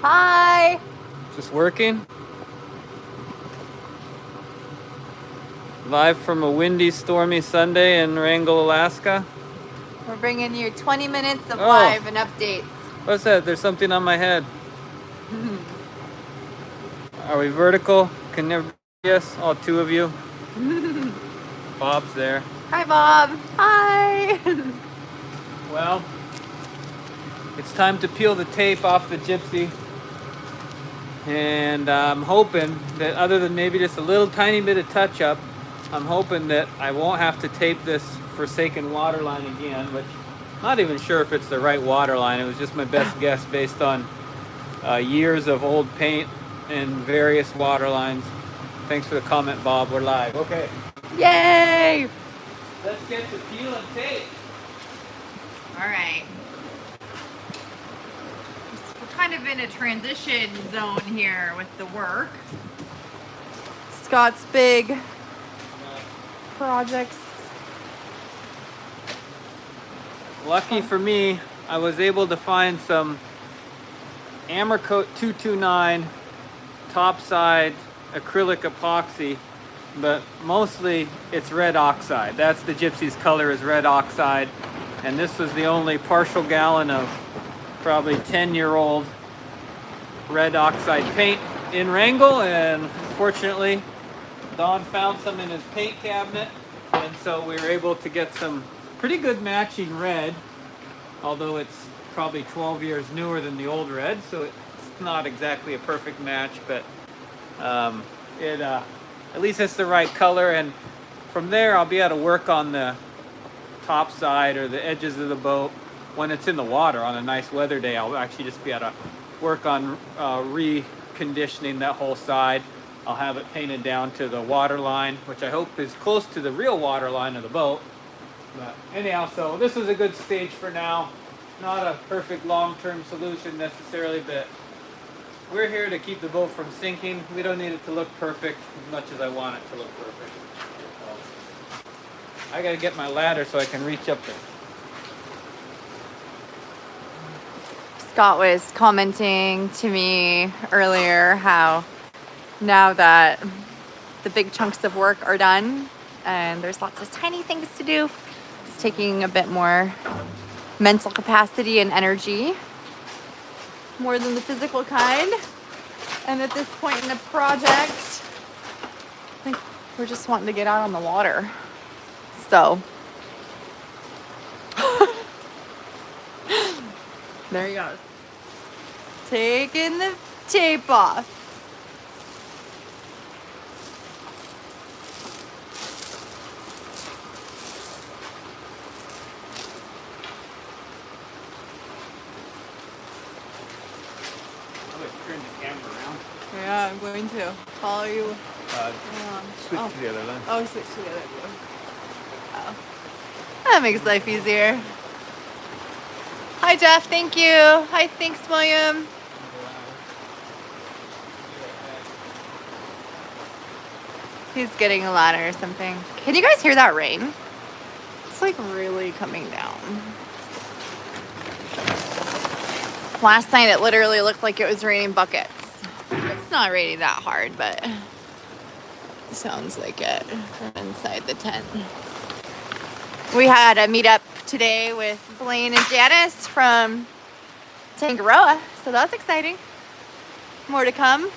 Hi. Just working. Live from a windy, stormy Sunday in Wrangell, Alaska. We're bringing you 20 minutes of Oh. live and updates. What's that? There's something on my head. Are we vertical? Can everybody see us? All two of you? Bob's there. Hi, Bob. Hi. Well, it's time to peel the tape off the Gypsy. And I'm hoping that other than maybe just a little tiny bit of touch up, I'm hoping that I won't have to tape this forsaken waterline again, which I'm not even sure if it's the right waterline. It was just my best guess based on years of old paint and various waterlines. Thanks for the comment, Bob. We're live. Okay. Yay. Let's get to peel and tape. All right. We're kind of in a transition zone here with the work. Scott's big projects. Lucky for me, I was able to find some Amercoat 229 topside acrylic epoxy, but mostly it's red oxide. That's the Gypsy's color, is red oxide. And this was the only partial gallon of probably 10-year-old red oxide paint in Wrangell, and unfortunately Don found some in his paint cabinet, and so we were able to get some pretty good matching red, although it's probably 12 years newer than the old red, so it's not exactly a perfect match, but it at least it's the right color. And from there I'll be able to work on the top side or the edges of the boat when it's in the water. On a nice weather day, I'll actually just be able to work on reconditioning that whole side. I'll have it painted down to the water line, which I hope is close to the real water line of the boat. But anyhow, so this is a good stage for now. Not a perfect long-term solution necessarily, but we're here to keep the boat from sinking. We don't need it to look perfect as much as I want it to look perfect. So I gotta get my ladder so I can reach up there. Scott was commenting to me earlier how now that the big chunks of work are done and there's lots of tiny things to do, it's taking a bit more mental capacity and energy, more than the physical kind. And at this point in the project, I think we're just wanting to get out on the water. So there he goes. Taking the tape off. Turn the camera around. Yeah, I'm going to follow you. Switch to the other lens. Oh, switch to the other view. Oh. That makes life easier. Hi, Jeff. Thank you. Hi, thanks, William. He's getting a ladder or something. Can you guys hear that rain? It's like really coming down. Last night it literally looked like it was raining buckets. It's not raining that hard, but it sounds like it from inside the tent. We had a meetup today with Blaine and Janice from Tangaroa, so that's exciting. More to come.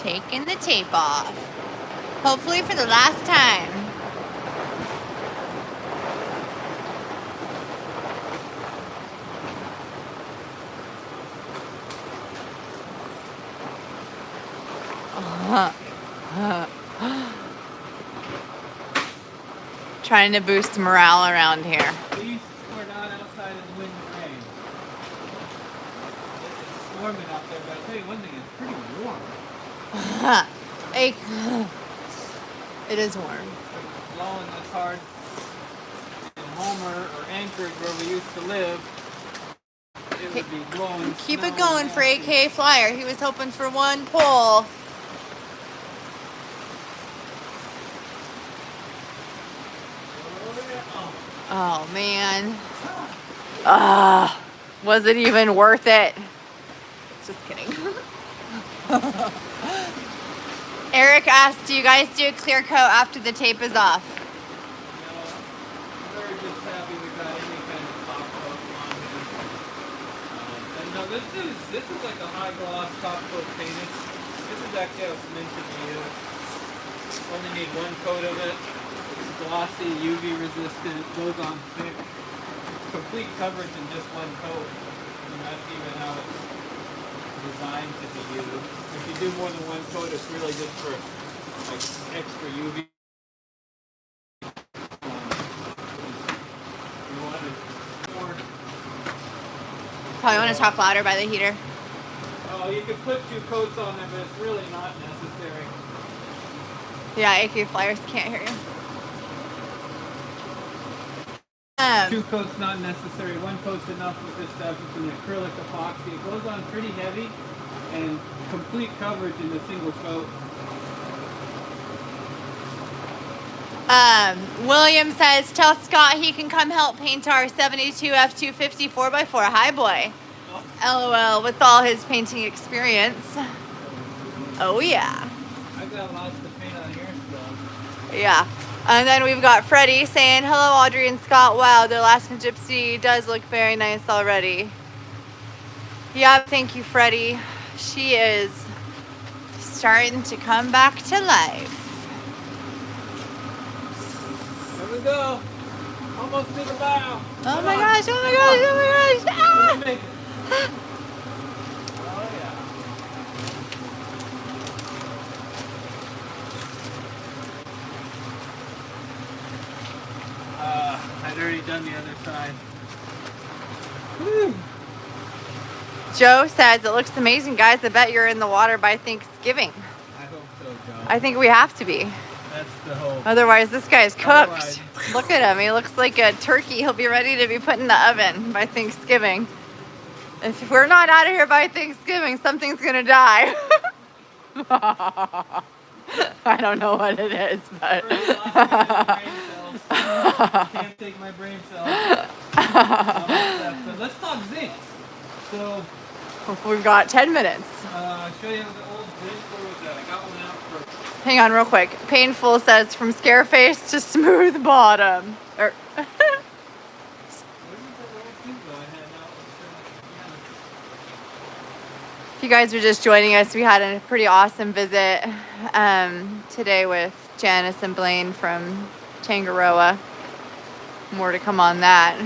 Taking the tape off. Hopefully for the last time. Trying to boost morale around here. At least we're not outside in the wind and rain. It's storming out there, but I'll tell you one thing, it's pretty warm. It is warm. It's blowing this hard. In Homer or Anchorage, where we used to live, it would be blowing. Keep snow it going and for nasty. AK Flyer. He was hoping for one pull. Oh man. Was it even worth it? Just kidding. Eric asked, do you guys do a clear coat after the tape is off? We're just happy we got any kind of top coat on here. And no, this is like a high gloss top coat painted. This is actually how it's meant to be used. Only need one coat of it. It's glossy, UV resistant, goes on thick. Complete coverage in just one coat. And that's even how it's designed to be used. If you do more than one coat, it's really just for like extra UV. You want it more. Probably want to talk louder by the heater. Oh, you could put 2 coats on there, but it's really not necessary. Yeah, AK Flyers can't hear you. 2 coats not necessary. 1 coat's enough with this stuff. It's an acrylic epoxy. It goes on pretty heavy and complete coverage in a single coat. William says, tell Scott he can come help paint our 72 F250 4x4. Hi, boy. LOL, with all his painting experience. Oh, yeah. I got lots to paint on here still. Yeah. And then we've got Freddie saying, hello, Audrey and Scott. Wow, the Alaskan Gypsy does look very nice already. Yeah, thank you, Freddie. She is starting to come back to life. There we go. Almost to the bow. Oh my gosh, oh my gosh, oh my gosh. Ah! Make it. Oh yeah. I'd already done the other side. Woo. Joe says, it looks amazing, guys. I bet you're in the water by Thanksgiving. I hope so, Joe. I think we have to be. That's the hope. Otherwise, this guy's cooked. Otherwise- Look at him. He looks like a turkey. He'll be ready to be put in the oven by Thanksgiving. If we're not out of here by Thanksgiving, something's going to die. I don't know what it is, but... Can't take my brain cells. But let's talk zinc. So, We've got 10 minutes. I'll show you the old zinc. Where was that? I got one out for... Hang on real quick. Painful says, from scare face to smooth bottom. Or... If you guys are just joining us, we had a pretty awesome visit today with Janice and Blaine from Tangaroa. More to come on that.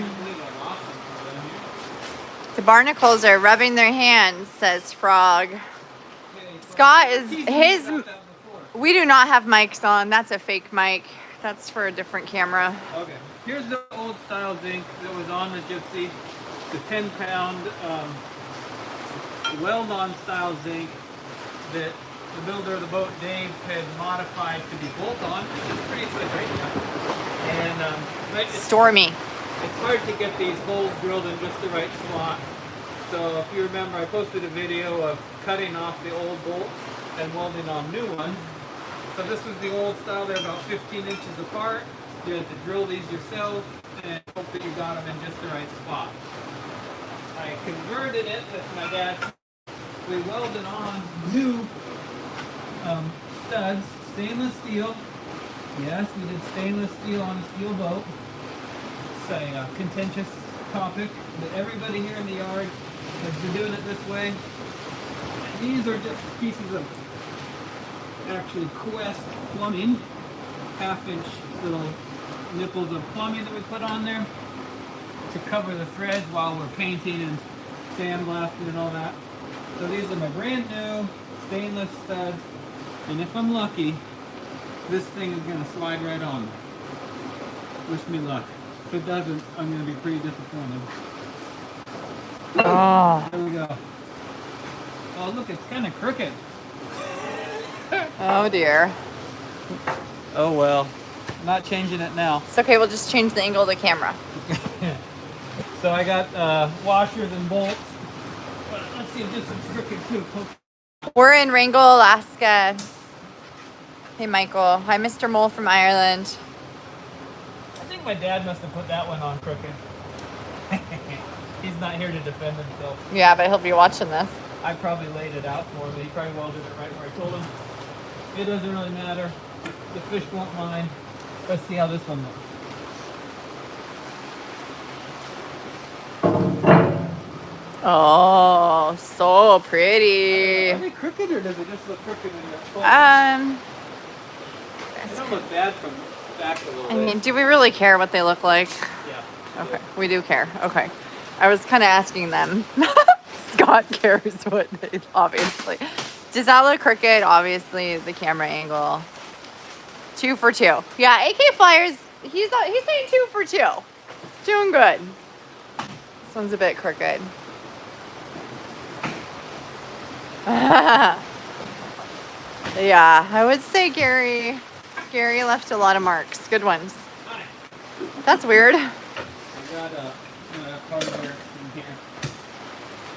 The barnacles are rubbing their hands, says Frog. Scott is his... We do not have mics on. That's a fake mic. That's for a different camera. Okay. Here's the old style zinc that was on the Gypsy. The 10-pound weld-on style zinc that the builder of the boat, Dave, had modified to be bolt-on, which is pretty slick right now. And Stormy. it's hard to get these holes drilled in just the right slot. So if you remember, I posted a video of cutting off the old bolts and welding on new ones. So this was the old style. They're about 15 inches apart. You had to drill these yourself and hope that you got them in just the right spot. I converted it with my dad. We welded on new studs, stainless steel. Yes, we did stainless steel on a steel boat. It's a contentious topic, but everybody here in the yard has been doing it this way. And these are just pieces of actually Quest plumbing, half-inch little nipples of plumbing that we put on there to cover the threads while we're painting and sandblasting and all that. So these are my brand new stainless studs, and if I'm lucky, this thing is going to slide right on. Wish me luck. If it doesn't, I'm going to be pretty disappointed. Oh. There we go. Oh, look, it's kind of crooked. Oh dear. Oh well. Not changing it now. It's okay, we'll just change the angle of the camera. So I got washers and bolts. But let's see if this one's crooked too. We're in Wrangell, Alaska. Hey Michael. Hi Mr. Mole from Ireland. I think my dad must have put that one on crooked. He's not here to defend himself. Yeah, but he'll be watching this. I probably laid it out for him, but he probably welded it right where I told him. It doesn't really matter. The fish won't mind. Let's see how this one looks. Oh, so pretty. Are they crooked or does it just look crooked in your phone? They don't look bad from back a little I bit. mean, do we really care what they look like? Yeah. Okay, we do care. Okay. I was kind of asking them. Scott cares what they, obviously. Does that look crooked? Obviously, the camera angle. 2 for 2. Yeah, AK Flyers, he's saying 2 for 2. Doing good. This one's a bit crooked. Yeah, I would say Gary left a lot of marks. Good ones. Hi. That's weird. I got a hardware in here.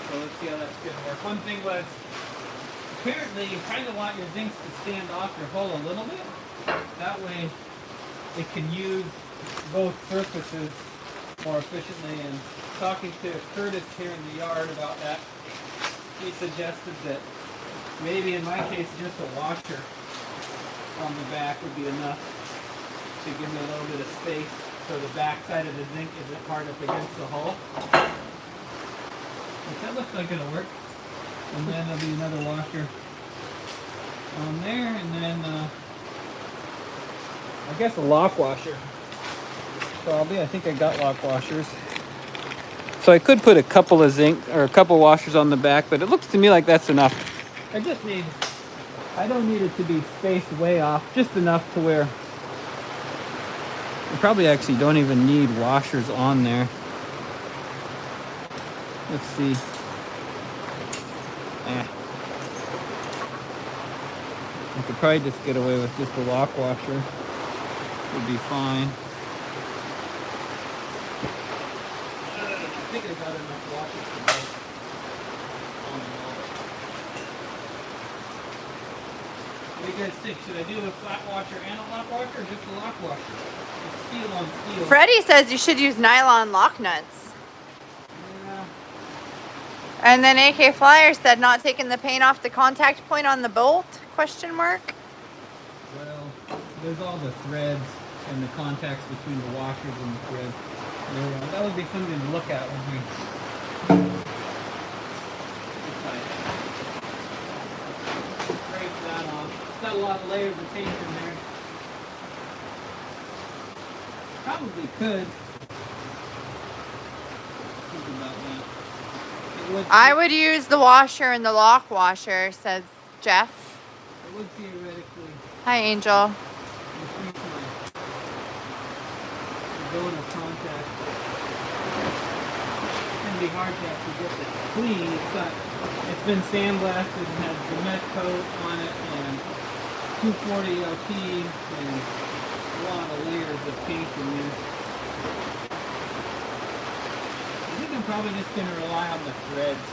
So let's see how that's going to work. One thing was, apparently you kind of want your zincs to stand off your hull a little bit. That way it can use both surfaces more efficiently. And talking to Curtis here in the yard about that, he suggested that maybe in my case just a washer on the back would be enough to give me a little bit of space so the back side of the zinc isn't hard up against the hull. But that looks like it'll work. And then there'll be another washer on there, and then I guess a lock washer. Probably, I think I got lock washers. So I could put a couple of zinc or a couple washers on the back, but it looks to me like that's enough. I don't need it to be spaced way off, just enough to where you probably actually don't even need washers on there. Let's see. I could probably just get away with just a lock washer. Would be fine. I think I got enough washers for both. What do you guys think? Should I do a flat washer and a lock washer, or just a lock washer? It's steel on steel. Freddie says you should use nylon lock nuts. Yeah. And then AK Flyer said not taking the paint off the contact point on the bolt? Question mark. Well, there's all the threads and the contacts between the washers and the threads. That would be something to look at when we scrape that off. It's got a lot of layers of paint in there. Probably could. Think about that. I would use the washer and the lock washer, says Jeff. It would theoretically Hi, Angel. increase my zone of contact. It can be hard to actually get it clean. It's been sandblasted and has the met coat on it and 240 LT and a lot of layers of paint in there. I think I'm probably just going to rely on the threads.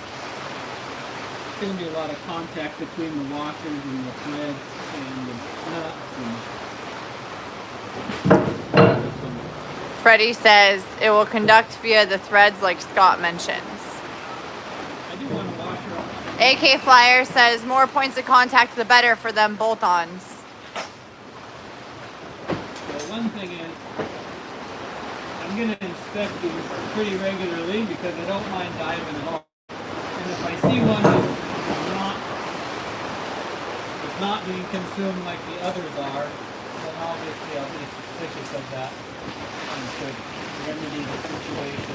There's going to be a lot of contact between the washers and the threads and the nuts. Freddie says it will conduct via the threads like Scott mentions. I do want a washer on. AK Flyer says more points of contact the better for them bolt-ons. Well, one thing is, I'm going to inspect these pretty regularly because I don't mind diving at all. And if I see one that's not being consumed like the others are, then obviously I'll be suspicious of that and could remedy the situation.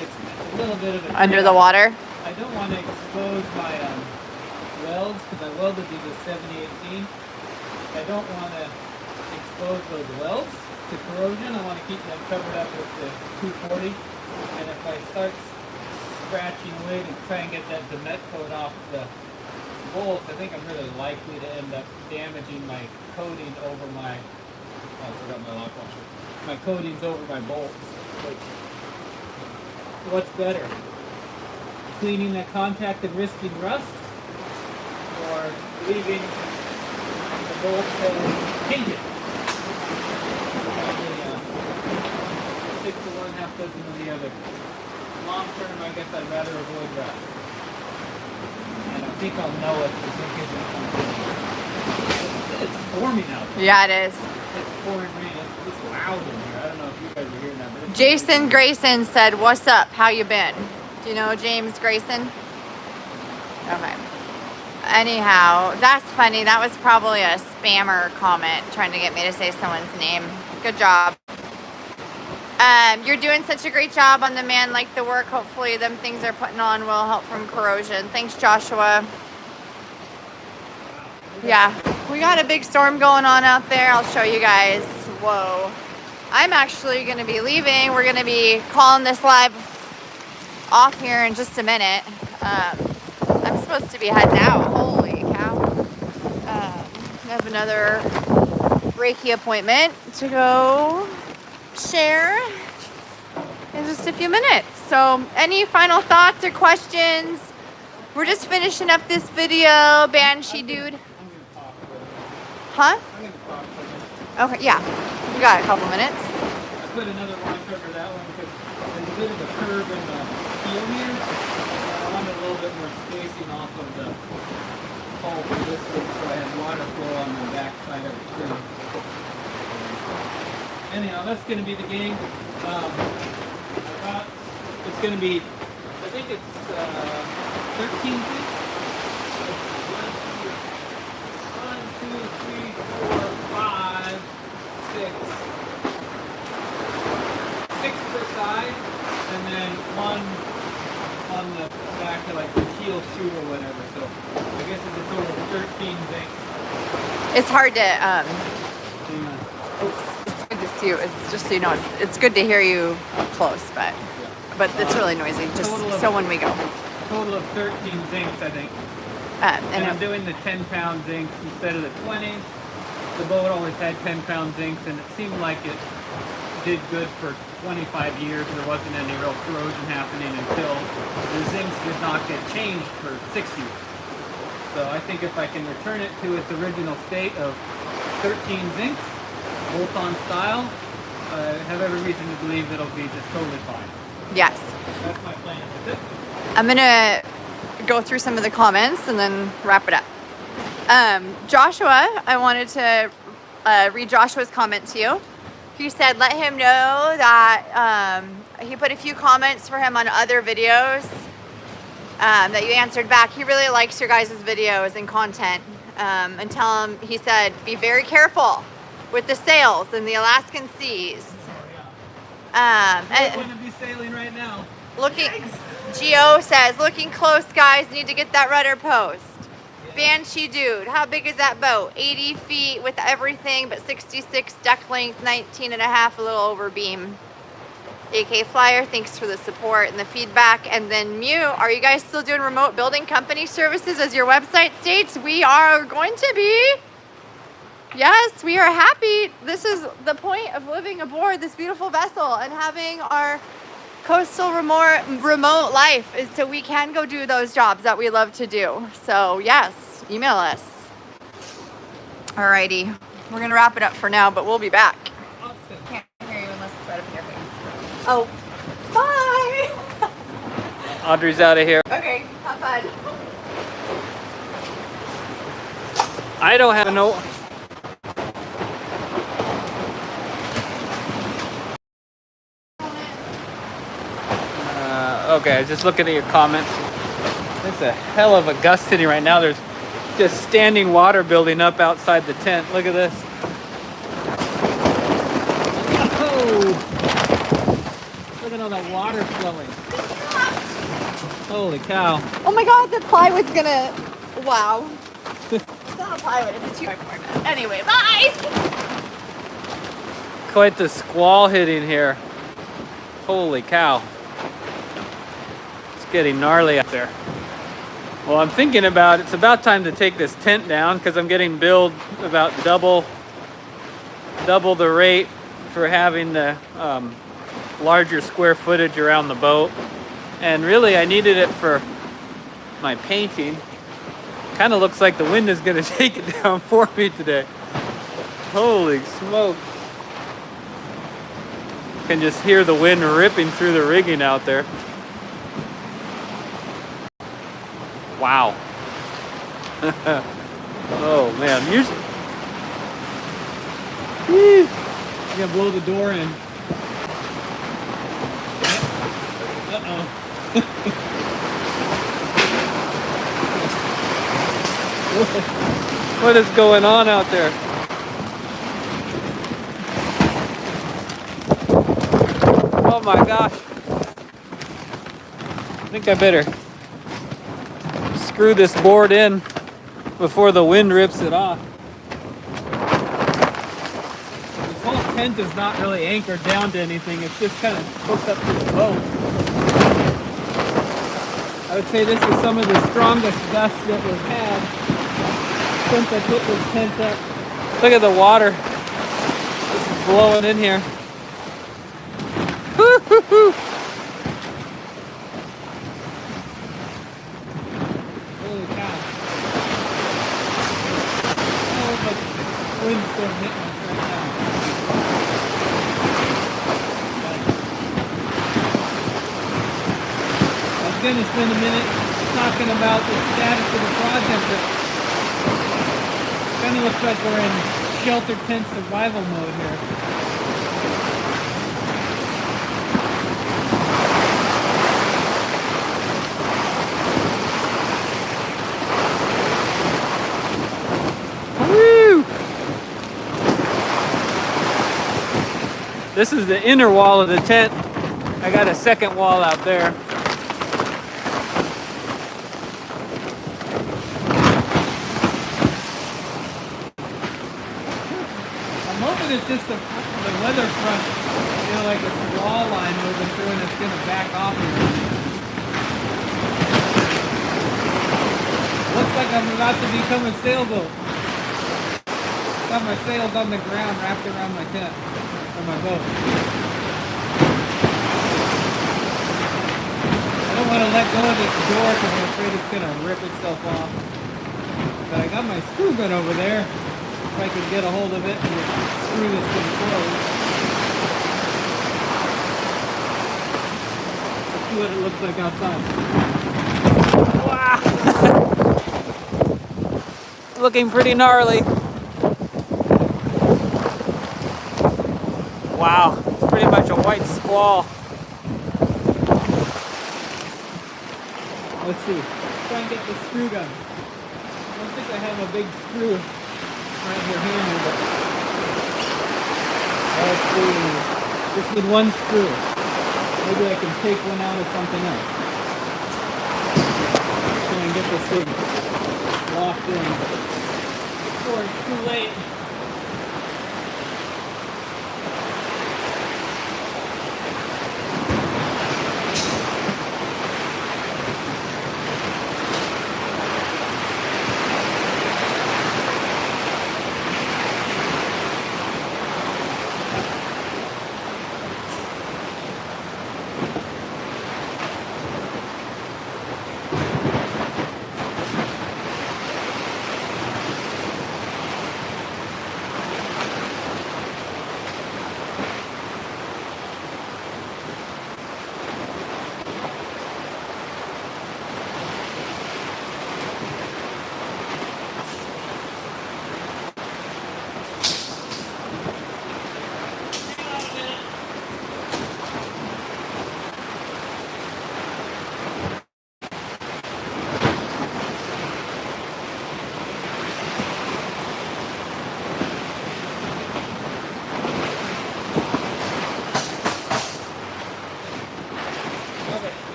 It's a little bit of a Under the water? I don't want to expose my welds because I welded these at 7018. I don't want to expose those welds to corrosion. I want to keep them covered up with the 240. And if I start scratching away to try and get that Demet coat off the bolts, I think I'm really likely to end up damaging my coating over my, oh, I forgot my lock washer. My coatings over my bolts. What's better? Cleaning that contact and risking rust, or leaving the bolt painted? Probably 6 to 1, half dozen of the other. Long term, I guess I'd rather avoid rust. And I think I'll know if the zinc isn't. It's storming out there. Yeah, it is. It's pouring rain. It's loud in here. I don't know if you guys are hearing that. But Jason Grayson said, "What's up? How you been?" Do you know James Grayson? Okay. Anyhow, that's funny. That was probably a spammer comment trying to get me to say someone's name. Good job. You're doing such a great job on the Man Like the Work. Hopefully them things they're putting on will help from corrosion. Thanks, Joshua. Yeah, we got a big storm going on out there. I'll show you guys. Whoa. I'm actually going to be leaving. We're going to be calling this live off here in just a minute. I'm supposed to be heading out. Holy cow. I have another Reiki appointment to go share in just a few minutes. So any final thoughts or questions? We're just finishing up this video, Banshee dude. Huh? Okay, yeah. We got a couple minutes. I put another line cover that one because there's a bit of a curve in the heel here. I wanted a little bit more spacing off of the hull for this one, so I had water flow on the back side of the too. Anyhow, that's going to be the game. It's going to be, I think it's 13 feet. 1, 2, 3, 4, 5, 6. 6 per side, and then 1 on the back of like the heel shoe or whatever. So I guess it's a total of 13 zincs. It's hard to, it's good to see you. It's just so you know, it's good to hear you up close, but it's really noisy. Just so when we go. Total of 13 zincs, I think. And I'm doing the 10-pound zincs instead of the 20s. The boat always had 10-pound zincs, and it seemed like it did good for 25 years. There wasn't any real corrosion happening until the zincs did not get changed for 6 years. So I think if I can return it to its original state of 13 zincs, bolt-on style, I have every reason to believe it'll be just totally fine. Yes. That's my plan. That's it. I'm going to go through some of the comments and then wrap it up. Joshua, I wanted to read Joshua's comment to you. He said, let him know that he put a few comments for him on other videos that you answered back. He really likes your guys' videos and content. And tell him, he said, be very careful with the sails in the Alaskan seas. I'm going to be sailing right now. Gio says, looking close, guys, need to get that rudder post. Banshee dude, how big is that boat? 80 feet with everything, but 66 deck length, 19 and a half, a little over beam. AK Flyer, thanks for the support and the feedback. And then Mew, are you guys still doing remote building company services as your website states? We are going to be. Yes, we are happy. This is the point of living aboard this beautiful vessel and having our coastal remote life is so we can go do those jobs that we love to do. So yes, email us. Alrighty, we're gonna wrap it up for now, but we'll be back. Can't hear you unless it's right up in your face. Oh, bye. Audrey's out of here. Okay, have fun. I don't have no. Okay, I was just looking at your comments. It's a hell of a gust hitting right now. There's just standing water building up outside the tent. Look at this. Oh! Look at all that water flowing. Holy cow. Oh my god, the plywood's gonna... Wow. It's not a plywood, it's a 2x4. Anyway, bye! Quite the squall hitting here. Holy cow. It's getting gnarly out there. Well, I'm thinking it's about time to take this tent down because I'm getting billed about double the rate for having the larger square footage around the boat. And really I needed it for my painting. Kind of looks like the wind is going to take it down for me today. Holy smoke. Can just hear the wind ripping through the rigging out there. Wow. Oh man, I'm gonna blow the door in. Uh-oh. What is going on out there? Oh my gosh. I think I better screw this board in before the wind rips it off. This whole tent is not really anchored down to anything. It's just kind of hooked up to the boat. I would say this is some of the strongest gusts that we've had since I put this tent up. Look at the water. This is blowing in here. Woo-hoo-hoo. Holy cow. Oh, but windstorm hitting us right now. I was going to spend a minute talking about the status of the project. It kind of looks like we're in shelter tent survival mode here. This is the inner wall of the tent. I got a second wall out there. I'm hoping it's just the weather front, you know, like a squall line moving through and it's going to back off a little bit. Looks like I'm about to become a sailboat. Got my sails on the ground wrapped around my tent. My boat. I don't want to let go of this door because I'm afraid it's going to rip itself off. But I got my screw gun over there. If I can get a hold of it and just screw this thing closed. Let's see what it looks like outside. Wow! Looking pretty gnarly. Wow, it's pretty much a white squall. Let's see. Try and get the screw gun. I don't think I have a big screw right here handy, but let's see. Just need one screw. Maybe I can take one out of something else. Try and get this thing locked in before it's too late.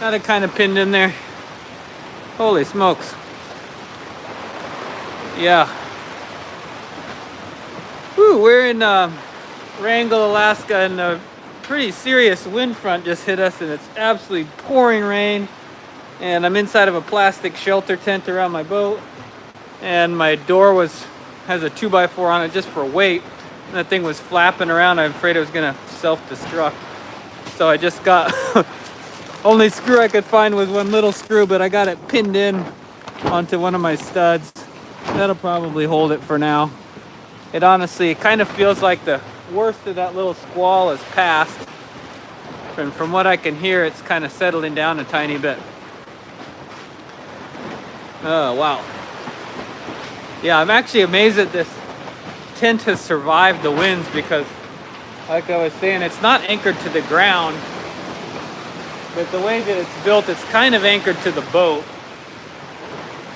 Got it kind of pinned in there. Holy smokes. Yeah. We're in Wrangell, Alaska, and a pretty serious wind front just hit us, and it's absolutely pouring rain. And I'm inside of a plastic shelter tent around my boat, and my door has a 2x4 on it just for weight. And that thing was flapping around. I'm afraid it was gonna self-destruct. So I just got only screw I could find was one little screw, but I got it pinned in onto one of my studs. That'll probably hold it for now. It honestly kind of feels like the worst of that little squall has passed. And from what I can hear, it's kind of settling down a tiny bit. Oh, wow. Yeah, I'm actually amazed that this tent has survived the winds because, like I was saying, it's not anchored to the ground, but the way that it's built, it's kind of anchored to the boat.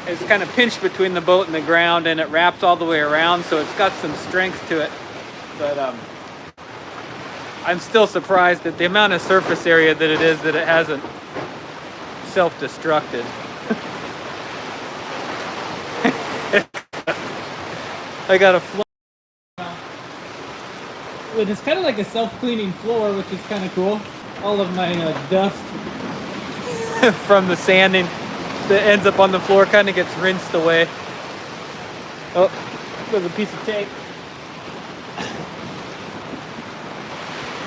It's kind of pinched between the boat and the ground, and it wraps all the way around, so it's got some strength to it. But I'm still surprised at the amount of surface area that it is that it hasn't self-destructed. I got a floor. It's kind of like a self-cleaning floor, which is kind of cool. All of my dust from the sanding that ends up on the floor kind of gets rinsed away. Oh, there's a piece of tape.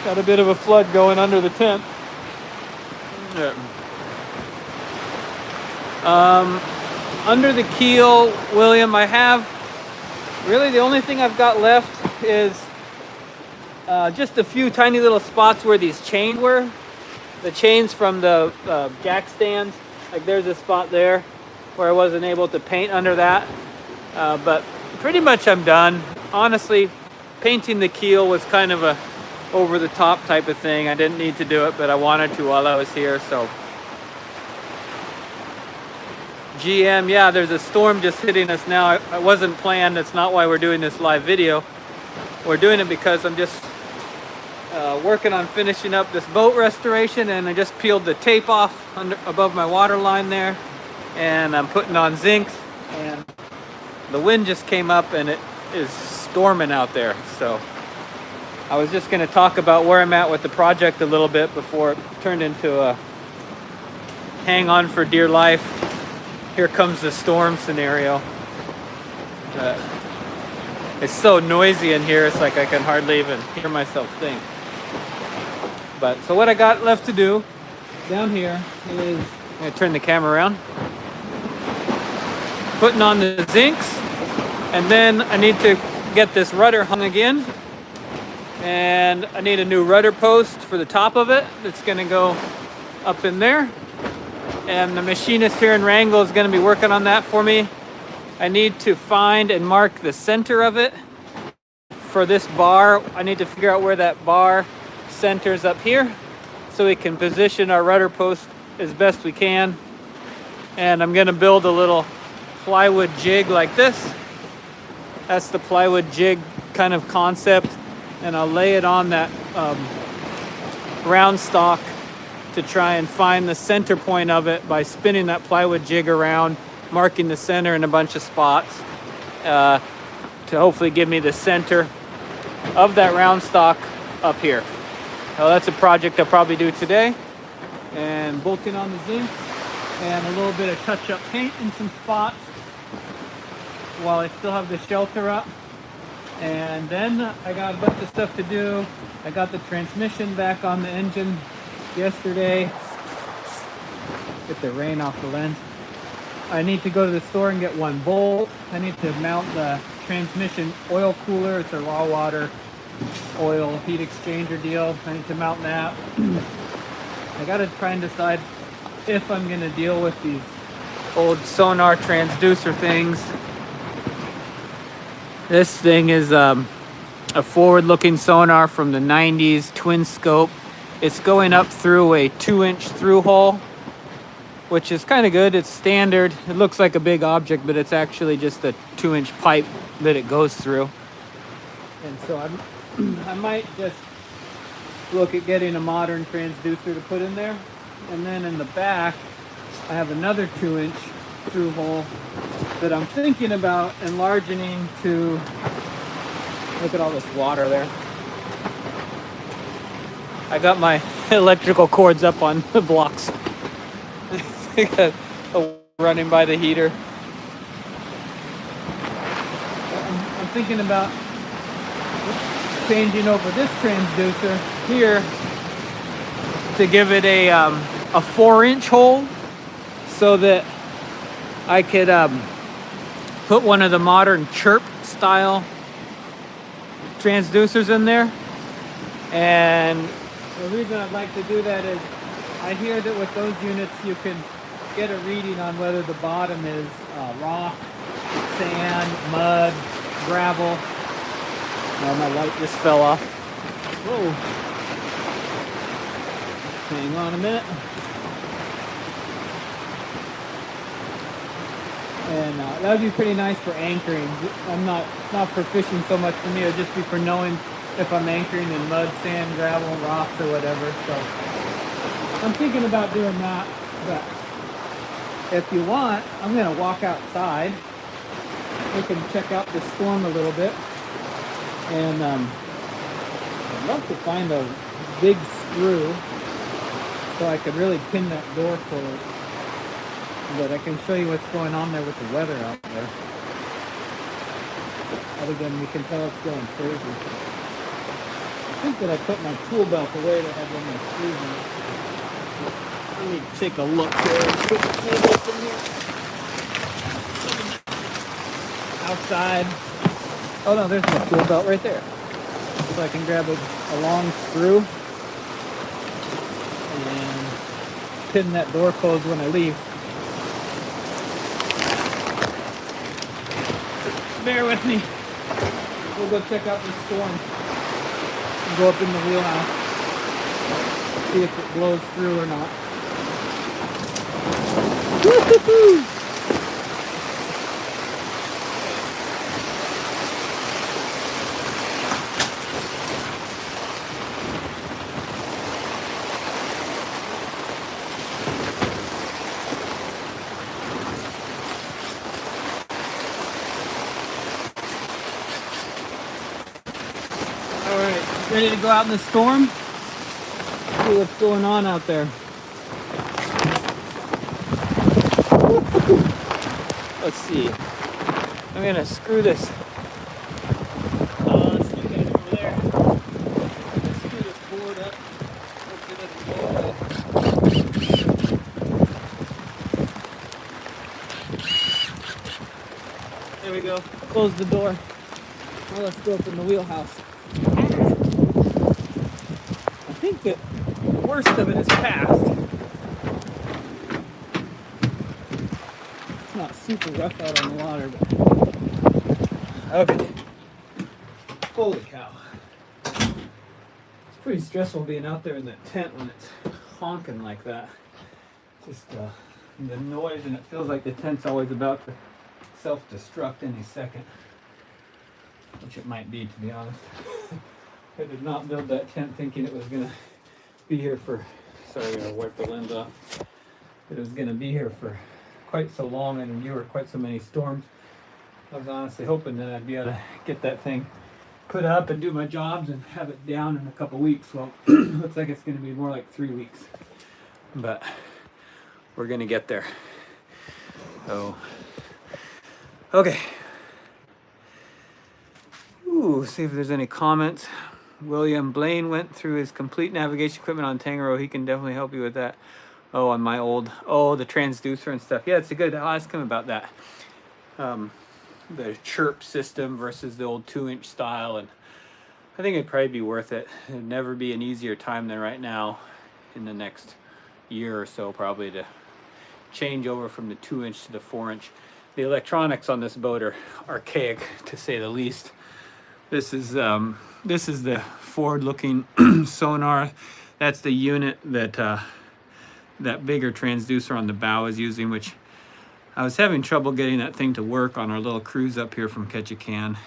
Got a bit of a flood going under the tent. Under the keel, William, I have really the only thing I've got left is just a few tiny little spots where these chains were. The chains from the jack stands. Like there's a spot there where I wasn't able to paint under that. But pretty much I'm done. Honestly, painting the keel was kind of a over the top type of thing. I didn't need to do it, but I wanted to while I was here, so. GM, yeah, there's a storm just hitting us now. It wasn't planned. That's not why we're doing this live video. We're doing it because I'm just working on finishing up this boat restoration, and I just peeled the tape off above my water line there, and I'm putting on zincs, and the wind just came up and it is storming out there. So I was just going to talk about where I'm at with the project a little bit before it turned into a hang on for dear life, here comes the storm scenario. It's so noisy in here, it's like I can hardly even hear myself think. But so what I got left to do down here is, I'm going to turn the camera around, putting on the zincs, and then I need to get this rudder hung again, and I need a new rudder post for the top of it that's going to go up in there, and the machinist here in Wrangell is going to be working on that for me. I need to find and mark the center of it for this bar. I need to figure out where that bar centers up here so we can position our rudder post as best we can. And I'm going to build a little plywood jig like this. That's the plywood jig kind of concept, and I'll lay it on that round stock to try and find the center point of it by spinning that plywood jig around, marking the center in a bunch of spots to hopefully give me the center of that round stock up here. Now that's a project I'll probably do today, and bolting on the zincs and a little bit of touch-up paint in some spots while I still have the shelter up. And then I got a bunch of stuff to do. I got the transmission back on the engine yesterday. Get the rain off the lens. I need to go to the store and get one bolt. I need to mount the transmission oil cooler. It's a raw water oil heat exchanger deal. I need to mount that. I gotta try and decide if I'm gonna deal with these old sonar transducer things. This thing is a forward-looking sonar from the 90s, twin scope. It's going up through a 2-inch through hole, which is kind of good. It's standard. It looks like a big object, but it's actually just a 2-inch pipe that it goes through. And so I might just look at getting a modern transducer to put in there. And then in the back, I have another 2-inch through hole that I'm thinking about enlarging to Look at all this water there. I got my electrical cords up on the blocks. I got running by the heater. I'm thinking about changing over this transducer here to give it a 4-inch hole so that I could put one of the modern chirp style transducers in there. And the reason I'd like to do that is I hear that with those units you can get a reading on whether the bottom is rock, sand, mud, gravel. Oh, my light just fell off. Whoa. Hang on a minute. And that would be pretty nice for anchoring. It's not for fishing so much for me. It would just be for knowing if I'm anchoring in mud, sand, gravel, rocks, or whatever. So I'm thinking about doing that. But if you want, I'm going to walk outside. We can check out the storm a little bit. And I'd love to find a big screw so I could really pin that door closed. But I can show you what's going on there with the weather out there. Other than we can tell it's going crazy. I think that I put my tool belt away that had one of my screws in it. Let me take a look here. Put the tool belt in here. Outside. Oh no, there's my tool belt right there. So I can grab a long screw and pin that door closed when I leave. Bear with me. We'll go check out the storm. And go up in the wheelhouse. See if it blows through or not. Woo-hoo-hoo! Ready to go out in the storm? See what's going on out there. Let's see. I'm gonna screw this. Let's get it over there. Let's screw this board up. Hope it doesn't go away. There we go. Close the door. Now let's go up in the wheelhouse. I think that the worst of it is past. It's not super rough out on the water, but okay. Holy cow. It's pretty stressful being out there in that tent when it's honking like that. Just the noise, and it feels like the tent's always about to self-destruct any second. Which it might be, to be honest. I did not build that tent thinking it was gonna be here for, sorry, I'm gonna wipe the lens off. It was gonna be here for quite so long and endure quite so many storms. I was honestly hoping that I'd be able to get that thing put up and do my jobs and have it down in a couple weeks. Well, looks like it's gonna be more like 3 weeks. But we're gonna get there. So, okay. Ooh, see if there's any comments. William Blaine went through his complete navigation equipment on Tangaro. He can definitely help you with that. Oh, on my old, the transducer and stuff. Yeah, it's a good, I'll ask him about that. The chirp system versus the old 2-inch style. And I think it'd probably be worth it. It'd never be an easier time than right now in the next year or so, probably, to change over from the 2-inch to the 4-inch. The electronics on this boat are archaic, to say the least. This is the forward-looking sonar. That's the unit that that bigger transducer on the bow is using, which I was having trouble getting that thing to work on our little cruise up here from Ketchikan.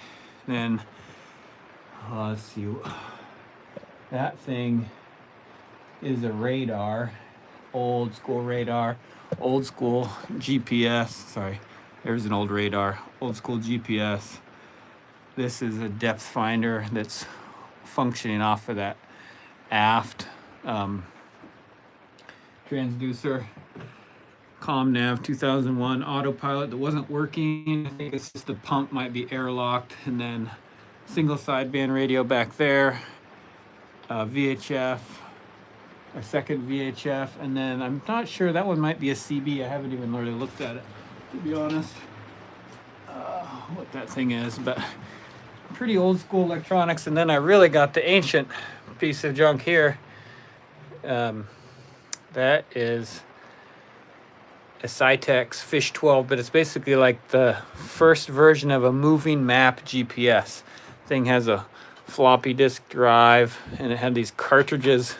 Then let's see, that thing is a radar, old school radar, old school GPS. Sorry, there's an old radar, old school GPS. This is a depth finder that's functioning off of that aft transducer. ComNav 2001 autopilot that wasn't working. I think it's just the pump might be airlocked. And then single sideband radio back there. VHF, a second VHF, and then I'm not sure, that one might be a CB. I haven't even really looked at it, to be honest, what that thing is, but pretty old school electronics. And then I really got the ancient piece of junk here. That is a Cytex Fish 12, but it's basically like the first version of a moving map GPS. Thing has a floppy disk drive, and it had these cartridges,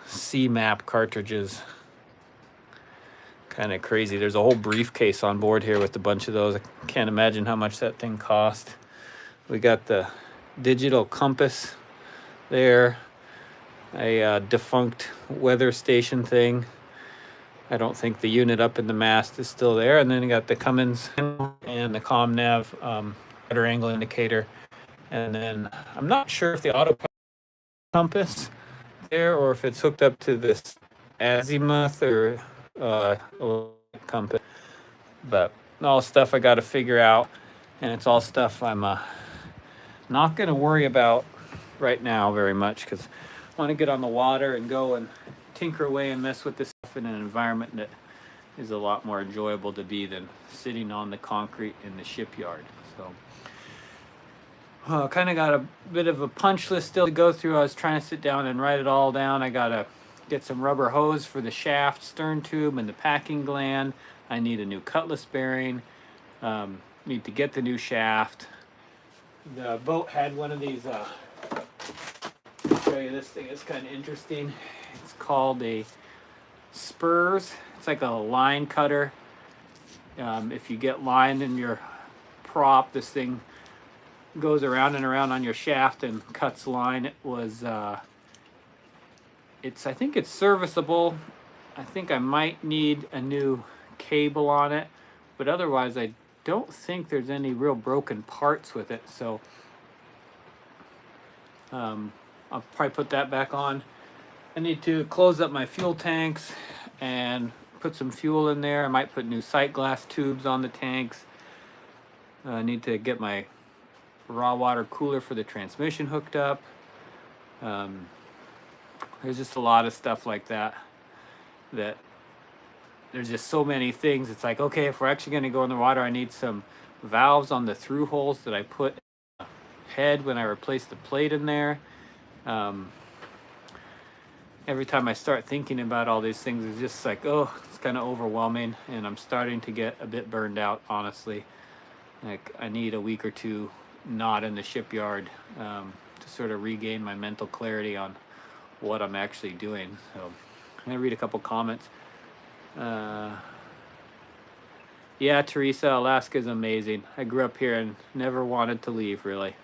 C-map cartridges. Kind of crazy. There's a whole briefcase on board here with a bunch of those. I can't imagine how much that thing cost. We got the digital compass there, a defunct weather station thing. I don't think the unit up in the mast is still there. And then you got the Cummins and the ComNav rudder angle indicator. And then I'm not sure if the autopilot compass there or if it's hooked up to this azimuth or compass. But all stuff I got to figure out, and it's all stuff I'm not going to worry about right now very much, because I want to get on the water and go and tinker away and mess with this stuff in an environment that is a lot more enjoyable to be than sitting on the concrete in the shipyard. So kind of got a bit of a punch list still to go through. I was trying to sit down and write it all down. I gotta get some rubber hose for the shaft, stern tube, and the packing gland. I need a new cutlass bearing. Need to get the new shaft. The boat had one of these, I'll show you this thing, it's kind of interesting. It's called a spurs. It's like a line cutter. If you get line in your prop, this thing goes around and around on your shaft and cuts line. It was I think it's serviceable. I think I might need a new cable on it, but otherwise I don't think there's any real broken parts with it. So I'll probably put that back on. I need to close up my fuel tanks and put some fuel in there. I might put new sight glass tubes on the tanks. I need to get my raw water cooler for the transmission hooked up. There's just a lot of stuff like that there's just so many things. It's like, okay, if we're actually going to go in the water, I need some valves on the through holes that I put in the head when I replaced the plate in there. Every time I start thinking about all these things, it's just like, oh, it's kind of overwhelming, and I'm starting to get a bit burned out, honestly. Like, I need a week or two not in the shipyard to sort of regain my mental clarity on what I'm actually doing. So I'm gonna read a couple comments. Yeah, Teresa, Alaska is amazing. I grew up here and never wanted to leave, really.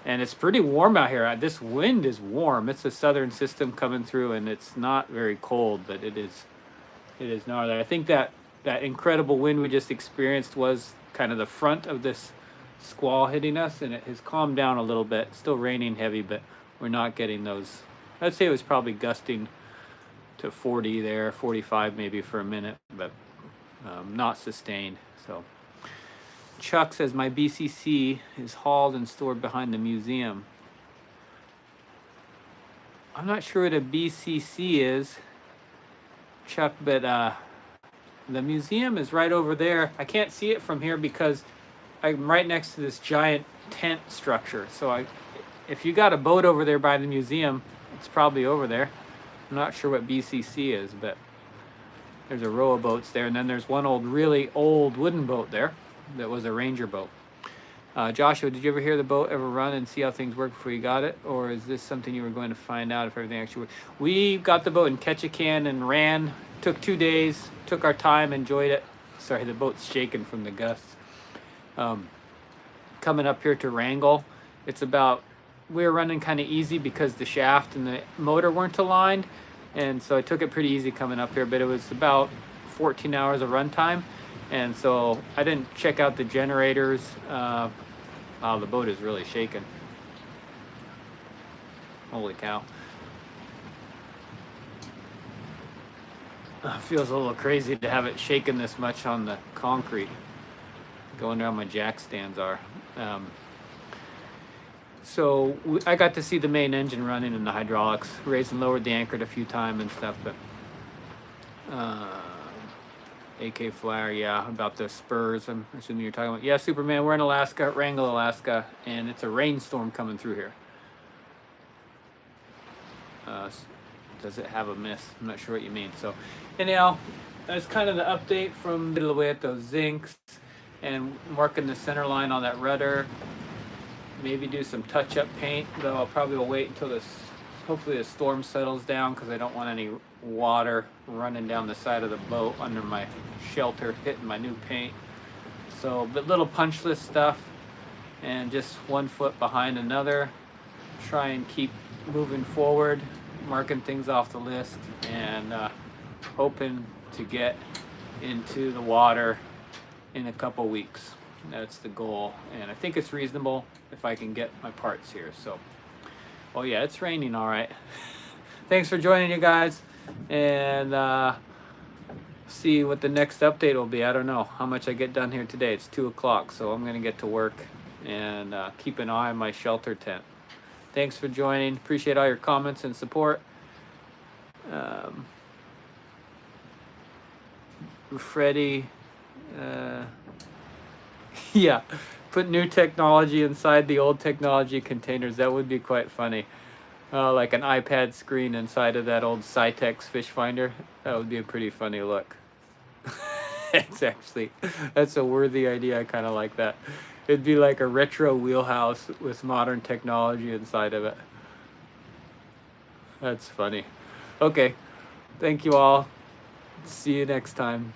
And it's pretty warm out here. This wind is warm. It's a southern system coming through, and it's not very cold, but it is northern. I think that incredible wind we just experienced was kind of the front of this squall hitting us, and it has calmed down a little bit. It's still raining heavy, but we're not getting those. I'd say it was probably gusting to 40 there, 45 maybe for a minute, but not sustained. So Chuck says my BCC is hauled and stored behind the museum. I'm not sure what a BCC is, Chuck, but the museum is right over there. I can't see it from here because I'm right next to this giant tent structure. So if you got a boat over there by the museum, it's probably over there. I'm not sure what BCC is, but there's a row of boats there. And then there's one really old wooden boat there that was a Ranger boat. Joshua, did you ever hear the boat ever run and see how things work before you got it? Or is this something you were going to find out if everything actually worked? We got the boat in Ketchikan and ran. Took 2 days, took our time, enjoyed it. Sorry, the boat's shaking from the gusts. Coming up here to Wrangell, we were running kind of easy because the shaft and the motor weren't aligned. And so I took it pretty easy coming up here, but it was about 14 hours of runtime. And so I didn't check out the generators. I Wow, the boat is really shaking. Holy cow. Feels a little crazy to have it shaking this much on the concrete. Going down my jack stands are. So I got to see the main engine running and the hydraulics, raised and lowered the anchor a few times and stuff, but AK Flyer, yeah, about the spurs, I'm assuming you're talking about. Yeah, Superman, we're in Alaska, Wrangell, Alaska, and it's a rainstorm coming through here. Does it have a miss? I'm not sure what you mean. So anyhow, that's kind of the update from middle away at those zincs and marking the center line on that rudder. Maybe do some touch-up paint, though I'll probably wait until this, hopefully the storm settles down, because I don't want any water running down the side of the boat under my shelter, hitting my new paint. So, but little punch list stuff, and just 1 foot behind another. Try and keep moving forward, marking things off the list, and hoping to get into the water in a couple weeks. That's the goal, and I think it's reasonable if I can get my parts here. So, oh yeah, it's raining all right. Thanks for joining, you guys, and see what the next update will be. I don't know how much I get done here today. It's 2 o'clock, so I'm gonna get to work and keep an eye on my shelter tent. Thanks for joining. Appreciate all your comments and support. Freddie, yeah, put new technology inside the old technology containers. That would be quite funny. Like an iPad screen inside of that old Cytex fish finder. That would be a pretty funny look. That's a worthy idea. I kind of like that. It'd be like a retro wheelhouse with modern technology inside of it. That's funny. Okay, thank you all. See you next time.